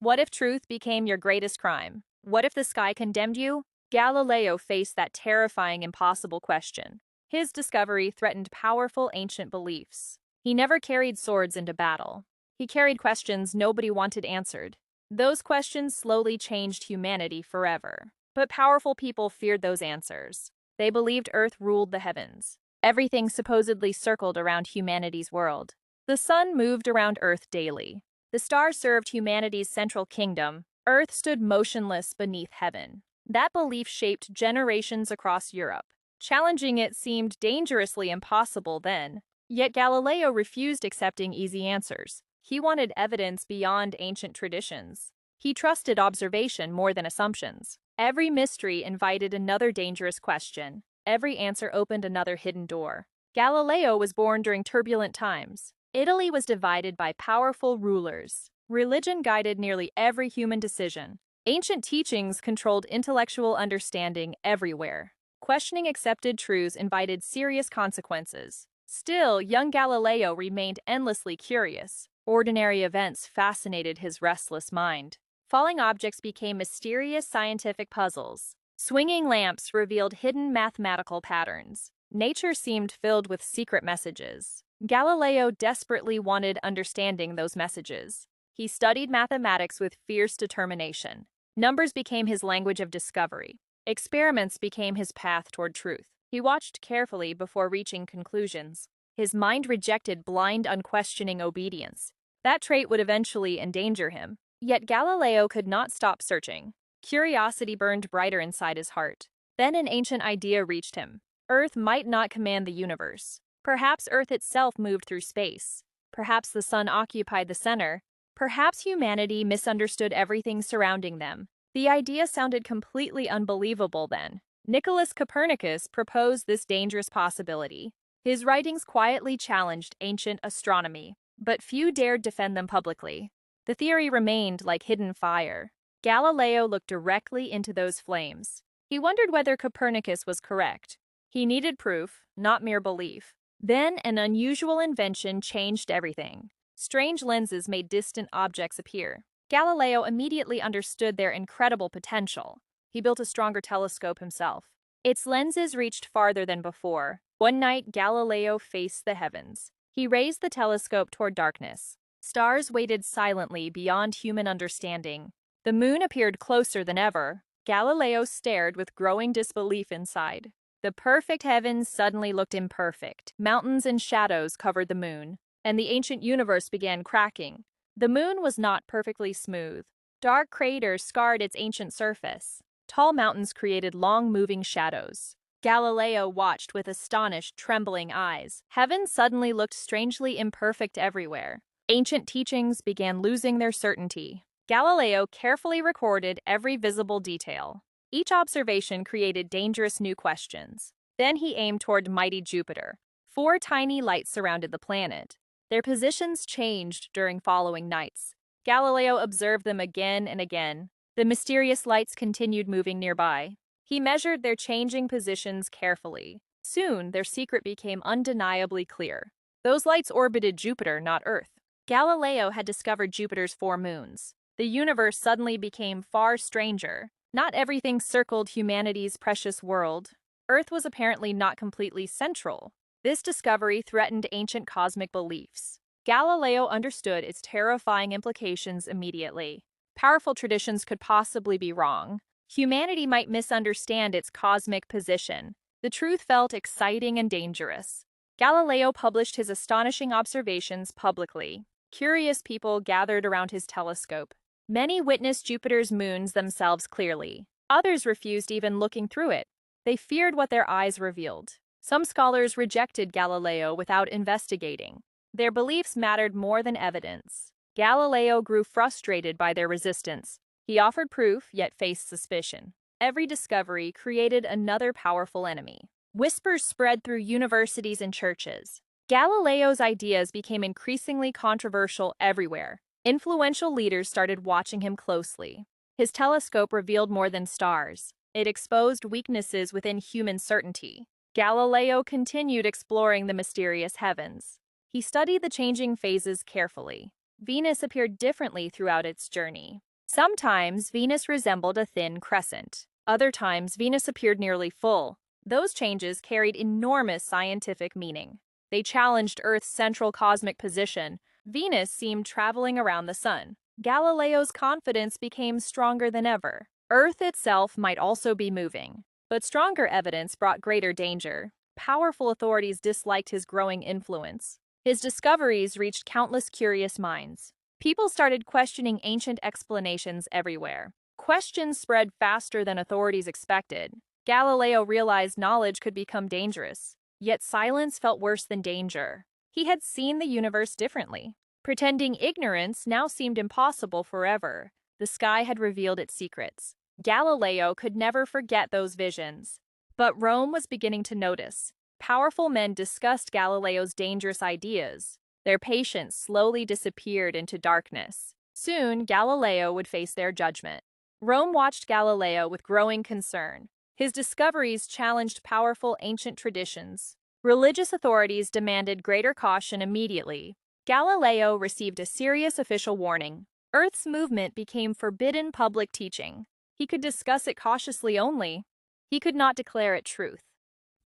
What if truth became your greatest crime? What if the sky condemned you? Galileo faced that terrifying, impossible question. His discovery threatened powerful ancient beliefs. He never carried swords into battle. He carried questions nobody wanted answered. Those questions slowly changed humanity forever. But powerful people feared those answers. They believed Earth ruled the heavens. Everything supposedly circled around humanity's world. The sun moved around Earth daily. The stars served humanity's central kingdom. Earth stood motionless beneath heaven. That belief shaped generations across Europe. Challenging it seemed dangerously impossible then. Yet Galileo refused accepting easy answers. He wanted evidence beyond ancient traditions. He trusted observation more than assumptions. Every mystery invited another dangerous question. Every answer opened another hidden door. Galileo was born during turbulent times. Italy was divided by powerful rulers. Religion guided nearly every human decision. Ancient teachings controlled intellectual understanding everywhere. Questioning accepted truths invited serious consequences. Still, young Galileo remained endlessly curious. Ordinary events fascinated his restless mind. Falling objects became mysterious scientific puzzles. Swinging lamps revealed hidden mathematical patterns. Nature seemed filled with secret messages. Galileo desperately wanted understanding those messages. He studied mathematics with fierce determination. Numbers became his language of discovery. Experiments became his path toward truth. He watched carefully before reaching conclusions. His mind rejected blind, unquestioning obedience. That trait would eventually endanger him. Yet Galileo could not stop searching. Curiosity burned brighter inside his heart. Then an ancient idea reached him. Earth might not command the universe. Perhaps Earth itself moved through space. Perhaps the sun occupied the center. Perhaps humanity misunderstood everything surrounding them. The idea sounded completely unbelievable then. Nicolaus Copernicus proposed this dangerous possibility. His writings quietly challenged ancient astronomy, but few dared defend them publicly. The theory remained like hidden fire. Galileo looked directly into those flames. He wondered whether Copernicus was correct. He needed proof, not mere belief. Then an unusual invention changed everything. Strange lenses made distant objects appear. Galileo immediately understood their incredible potential. He built a stronger telescope himself. Its lenses reached farther than before. One night, Galileo faced the heavens. He raised the telescope toward darkness. Stars waited silently beyond human understanding. The moon appeared closer than ever. Galileo stared with growing disbelief inside. The perfect heavens suddenly looked imperfect. Mountains and shadows covered the moon, and the ancient universe began cracking. The moon was not perfectly smooth. Dark craters scarred its ancient surface. Tall mountains created long, moving shadows. Galileo watched with astonished, trembling eyes. Heaven suddenly looked strangely imperfect everywhere. Ancient teachings began losing their certainty. Galileo carefully recorded every visible detail. Each observation created dangerous new questions. Then he aimed toward mighty Jupiter. 4 tiny lights surrounded the planet. Their positions changed during following nights. Galileo observed them again and again. The mysterious lights continued moving nearby. He measured their changing positions carefully. Soon, their secret became undeniably clear. Those lights orbited Jupiter, not Earth. Galileo had discovered Jupiter's 4 moons. The universe suddenly became far stranger. Not everything circled humanity's precious world. Earth was apparently not completely central. This discovery threatened ancient cosmic beliefs. Galileo understood its terrifying implications immediately. Powerful traditions could possibly be wrong. Humanity might misunderstand its cosmic position. The truth felt exciting and dangerous. Galileo published his astonishing observations publicly. Curious people gathered around his telescope. Many witnessed Jupiter's moons themselves clearly. Others refused even looking through it. They feared what their eyes revealed. Some scholars rejected Galileo without investigating. Their beliefs mattered more than evidence. Galileo grew frustrated by their resistance. He offered proof, yet faced suspicion. Every discovery created another powerful enemy. Whispers spread through universities and churches. Galileo's ideas became increasingly controversial everywhere. Influential leaders started watching him closely. His telescope revealed more than stars. It exposed weaknesses within human certainty. Galileo continued exploring the mysterious heavens. He studied the changing phases carefully. Venus appeared differently throughout its journey. Sometimes Venus resembled a thin crescent. Other times Venus appeared nearly full. Those changes carried enormous scientific meaning. They challenged Earth's central cosmic position. Venus seemed traveling around the sun. Galileo's confidence became stronger than ever. Earth itself might also be moving, but stronger evidence brought greater danger. Powerful authorities disliked his growing influence. His discoveries reached countless curious minds. People started questioning ancient explanations everywhere. Questions spread faster than authorities expected. Galileo realized knowledge could become dangerous, yet silence felt worse than danger. He had seen the universe differently. Pretending ignorance now seemed impossible forever. The sky had revealed its secrets. Galileo could never forget those visions. But Rome was beginning to notice. Powerful men discussed Galileo's dangerous ideas. Their patience slowly disappeared into darkness. Soon, Galileo would face their judgment. Rome watched Galileo with growing concern. His discoveries challenged powerful ancient traditions. Religious authorities demanded greater caution immediately. Galileo received a serious official warning. Earth's movement became forbidden public teaching. He could discuss it cautiously only. He could not declare it truth.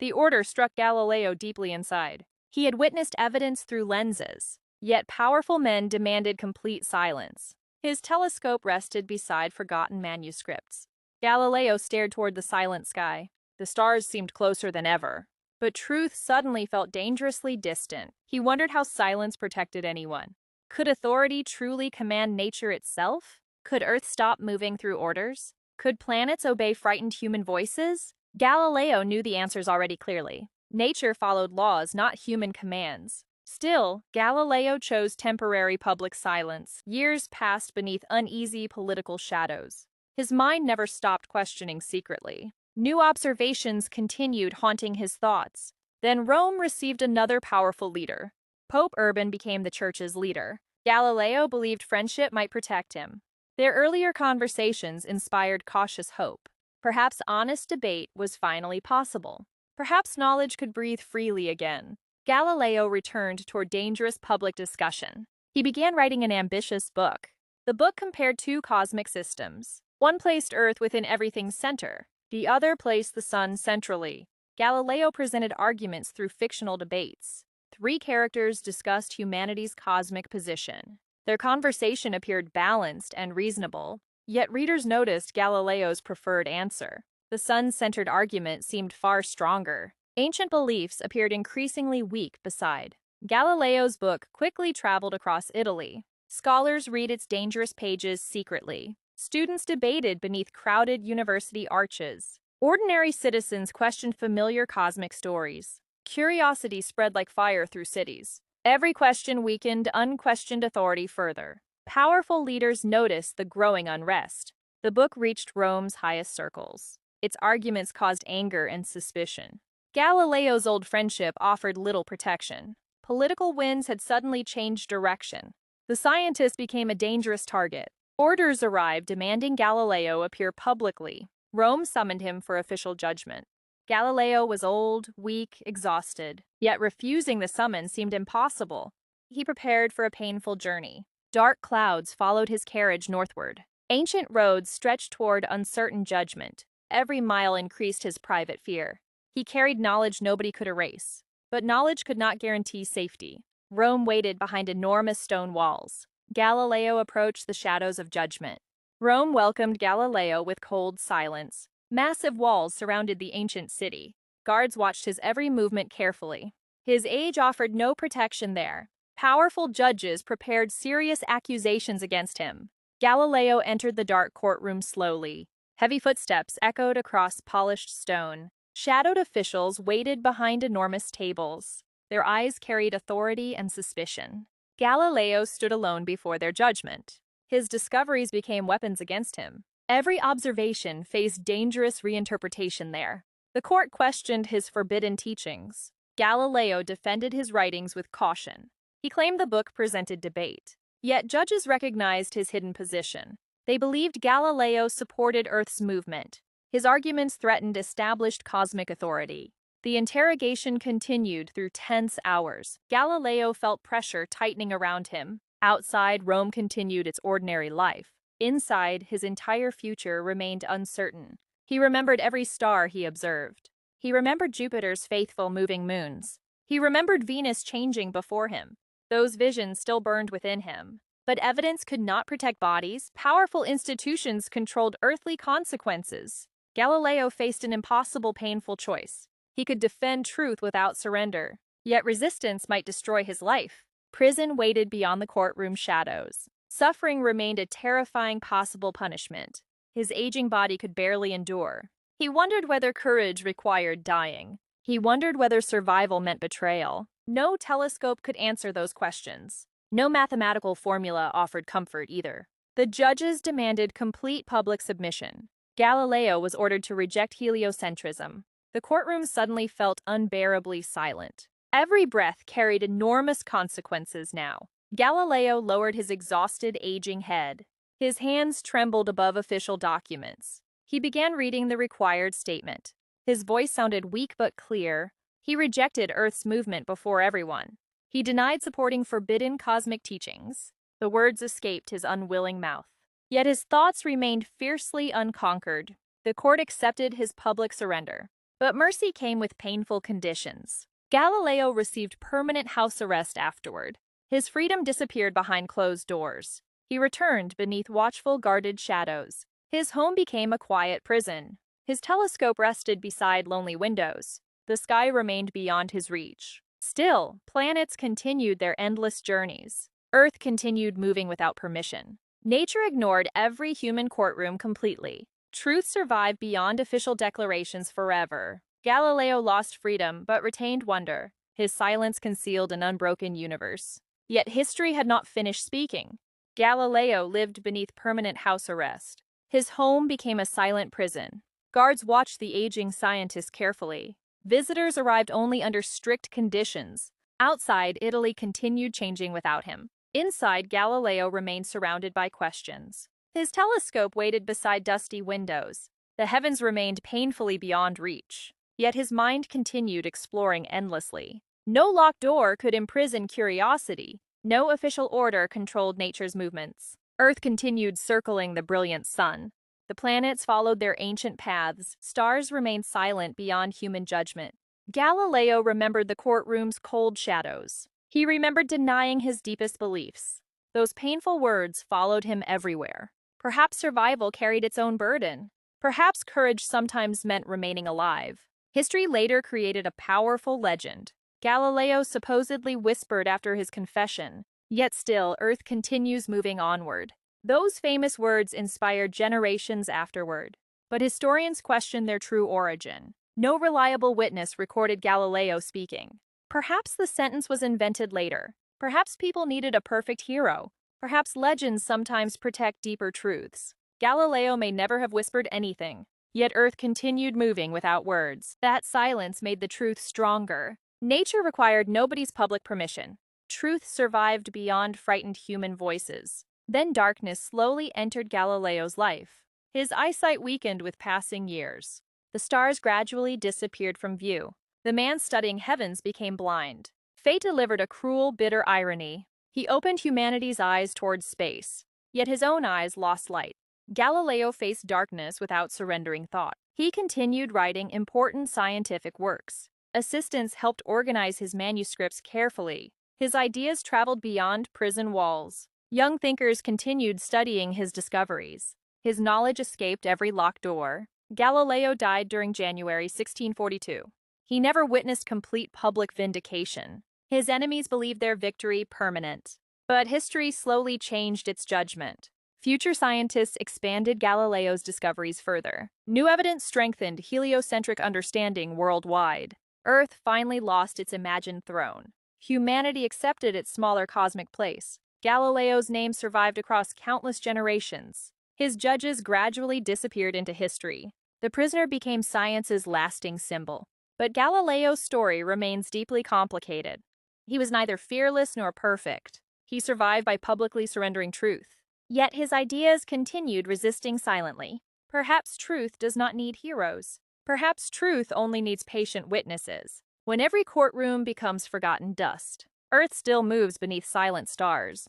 The order struck Galileo deeply inside. He had witnessed evidence through lenses, yet powerful men demanded complete silence. His telescope rested beside forgotten manuscripts. Galileo stared toward the silent sky. The stars seemed closer than ever. But truth suddenly felt dangerously distant. He wondered how silence protected anyone. Could authority truly command nature itself? Could Earth stop moving through orders? Could planets obey frightened human voices? Galileo knew the answers already clearly. Nature followed laws, not human commands. Still, Galileo chose temporary public silence. Years passed beneath uneasy political shadows. His mind never stopped questioning secretly. New observations continued haunting his thoughts. Then Rome received another powerful leader. Pope Urban became the church's leader. Galileo believed friendship might protect him. Their earlier conversations inspired cautious hope. Perhaps honest debate was finally possible. Perhaps knowledge could breathe freely again. Galileo returned toward dangerous public discussion. He began writing an ambitious book. The book compared two cosmic systems. One placed Earth within everything's center. The other placed the sun centrally. Galileo presented arguments through fictional debates. Three characters discussed humanity's cosmic position. Their conversation appeared balanced and reasonable, yet readers noticed Galileo's preferred answer. The sun-centered argument seemed far stronger. Ancient beliefs appeared increasingly weak beside. Galileo's book quickly traveled across Italy. Scholars read its dangerous pages secretly. Students debated beneath crowded university arches. Ordinary citizens questioned familiar cosmic stories. Curiosity spread like fire through cities. Every question weakened unquestioned authority further. Powerful leaders noticed the growing unrest. The book reached Rome's highest circles. Its arguments caused anger and suspicion. Galileo's old friendship offered little protection. Political winds had suddenly changed direction. The scientist became a dangerous target. Orders arrived demanding Galileo appear publicly. Rome summoned him for official judgment. Galileo was old, weak, exhausted, yet refusing the summons seemed impossible. He prepared for a painful journey. Dark clouds followed his carriage northward. Ancient roads stretched toward uncertain judgment. Every mile increased his private fear. He carried knowledge nobody could erase. But knowledge could not guarantee safety. Rome waited behind enormous stone walls. Galileo approached the shadows of judgment. Rome welcomed Galileo with cold silence. Massive walls surrounded the ancient city. Guards watched his every movement carefully. His age offered no protection there. Powerful judges prepared serious accusations against him. Galileo entered the dark courtroom slowly. Heavy footsteps echoed across polished stone. Shadowed officials waited behind enormous tables. Their eyes carried authority and suspicion. Galileo stood alone before their judgment. His discoveries became weapons against him. Every observation faced dangerous reinterpretation there. The court questioned his forbidden teachings. Galileo defended his writings with caution. He claimed the book presented debate. Yet judges recognized his hidden position. They believed Galileo supported Earth's movement. His arguments threatened established cosmic authority. The interrogation continued through tense hours. Galileo felt pressure tightening around him. Outside, Rome continued its ordinary life. Inside, his entire future remained uncertain. He remembered every star he observed. He remembered Jupiter's faithful moving moons. He remembered Venus changing before him. Those visions still burned within him. But evidence could not protect bodies. Powerful institutions controlled earthly consequences. Galileo faced an impossible, painful choice. He could defend truth without surrender, yet resistance might destroy his life. Prison waited beyond the courtroom shadows. Suffering remained a terrifying possible punishment. His aging body could barely endure. He wondered whether courage required dying. He wondered whether survival meant betrayal. No telescope could answer those questions. No mathematical formula offered comfort either. The judges demanded complete public submission. Galileo was ordered to reject heliocentrism. The courtroom suddenly felt unbearably silent. Every breath carried enormous consequences now. Galileo lowered his exhausted, aging head. His hands trembled above official documents. He began reading the required statement. His voice sounded weak but clear. He rejected Earth's movement before everyone. He denied supporting forbidden cosmic teachings. The words escaped his unwilling mouth. Yet his thoughts remained fiercely unconquered. The court accepted his public surrender. But mercy came with painful conditions. Galileo received permanent house arrest afterward. His freedom disappeared behind closed doors. He returned beneath watchful, guarded shadows. His home became a quiet prison. His telescope rested beside lonely windows. The sky remained beyond his reach. Still, planets continued their endless journeys. Earth continued moving without permission. Nature ignored every human courtroom completely. Truth survived beyond official declarations forever. Galileo lost freedom but retained wonder. His silence concealed an unbroken universe. Yet history had not finished speaking. Galileo lived beneath permanent house arrest. His home became a silent prison. Guards watched the aging scientist carefully. Visitors arrived only under strict conditions. Outside, Italy continued changing without him. Inside, Galileo remained surrounded by questions. His telescope waited beside dusty windows. The heavens remained painfully beyond reach. Yet his mind continued exploring endlessly. No locked door could imprison curiosity. No official order controlled nature's movements. Earth continued circling the brilliant sun. The planets followed their ancient paths. Stars remained silent beyond human judgment. Galileo remembered the courtroom's cold shadows. He remembered denying his deepest beliefs. Those painful words followed him everywhere. Perhaps survival carried its own burden. Perhaps courage sometimes meant remaining alive. History later created a powerful legend. Galileo supposedly whispered after his confession, yet still Earth continues moving onward. Those famous words inspired generations afterward, but historians question their true origin. No reliable witness recorded Galileo speaking. Perhaps the sentence was invented later. Perhaps people needed a perfect hero. Perhaps legends sometimes protect deeper truths. Galileo may never have whispered anything, yet Earth continued moving without words. That silence made the truth stronger. Nature required nobody's public permission. Truth survived beyond frightened human voices. Then darkness slowly entered Galileo's life. His eyesight weakened with passing years. The stars gradually disappeared from view. The man studying heavens became blind. Fate delivered a cruel, bitter irony. He opened humanity's eyes towards space, yet his own eyes lost light. Galileo faced darkness without surrendering thought. He continued writing important scientific works. Assistants helped organize his manuscripts carefully. His ideas traveled beyond prison walls. Young thinkers continued studying his discoveries. His knowledge escaped every locked door. Galileo died during January 1642. He never witnessed complete public vindication. His enemies believed their victory permanent. But history slowly changed its judgment. Future scientists expanded Galileo's discoveries further. New evidence strengthened heliocentric understanding worldwide. Earth finally lost its imagined throne. Humanity accepted its smaller cosmic place. Galileo's name survived across countless generations. His judges gradually disappeared into history. The prisoner became science's lasting symbol. But Galileo's story remains deeply complicated. He was neither fearless nor perfect. He survived by publicly surrendering truth. Yet his ideas continued resisting silently. Perhaps truth does not need heroes. Perhaps truth only needs patient witnesses. When every courtroom becomes forgotten dust, Earth still moves beneath silent stars.